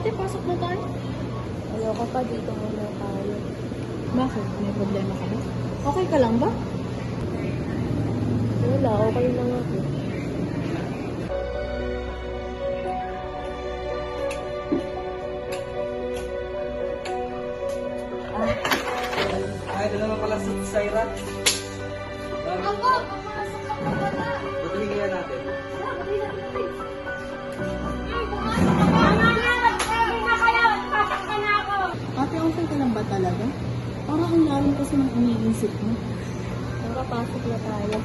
ate, pasok na tayo. Ayoko pa, dito muna tayo. Bakit? May problema ka ba? Okay ka lang ba? Wala, okay lang ako. Ay, doon naman pala si Syra. Ako! Pumasok ka pa pala! Patuloy kaya natin. Ate, okay ka lang ba talaga? Parang ang lalim kasi ng iniisip mo. Tara, pasok na tayo.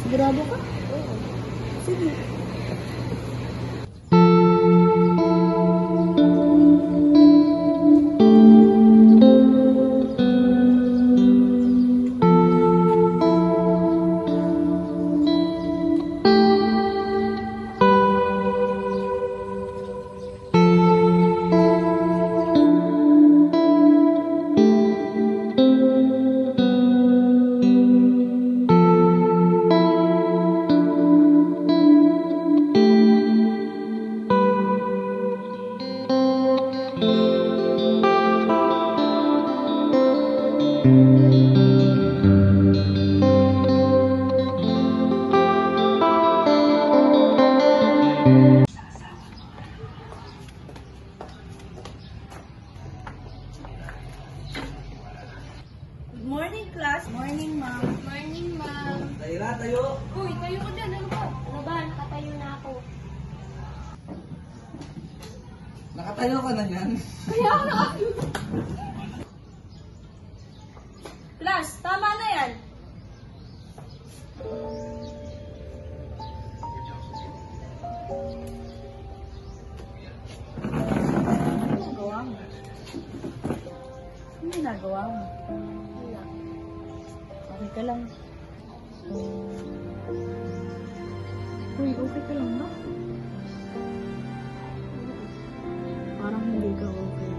Sigurado ka? Oo. Sige. Good morning, class. Morning, ma'am. Morning, ma'am. Syra, tayo. Uy, tayo ko dyan. Ano ba? Ano ba? Nakatayo na ako. Nakatayo ka na yan. Kaya na! Class, tama na yan. Ano ginagawa mo? Ano ginagawa mo? Wala. Okay ka lang. Uy, okay ka lang ba? Parang hindi ka okay.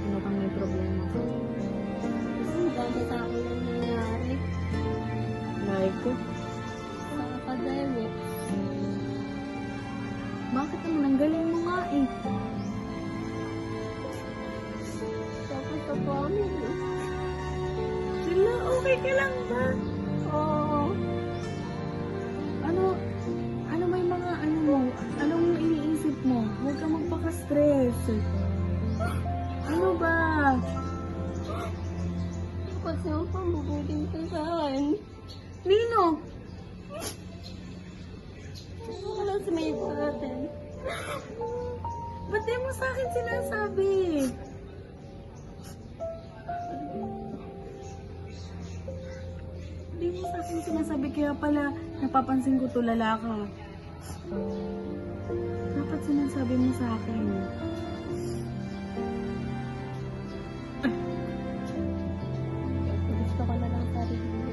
Ano kang may problema ka? Kasi maganda sa akin ang nangyayari. Like, Sa academic. bakit naman? Ang galing mo nga eh. Tapos sa family. Sila, okay ka lang ba? Oo. Ano may mga ano mo? Anong iniisip mo? Huwag ka magpaka-stress. Ano ba? Dapat naman pambubuting ka sa akin. Nino? Wala sa may natin. Ba't di mo sa akin sinasabi? Di mo sa akin sinasabi, kaya pala napapansin ko tulala ka. Dapat sinasabi mo sa akin. Gusto ko na lang sarili.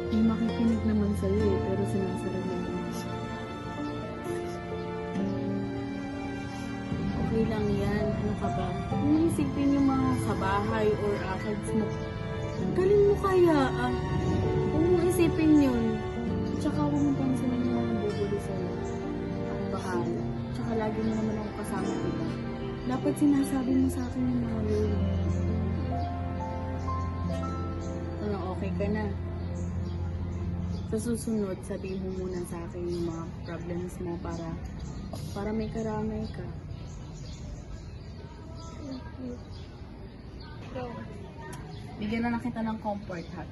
May makikinig naman sa'yo eh, pero sinasarili mo. Okay lang yan. Ano ka ba? Kung isipin yung mga sa bahay or akids mo, galing mo kaya ah. Huwag mo isipin yun. Tsaka huwag mo pansinin yung mga bubuli sa'yo. Ang bahala. Tsaka lagi mo naman ako kasama, diba? Dapat sinasabi mo sa akin yung mga yun. Ano, okay ka na? Sa susunod, sabihin mo muna sa akin yung mga problems mo para may karamay ka. Bigyan na lang kita ng comfort hug.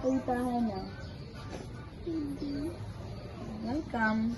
Puntahan na. Welcome.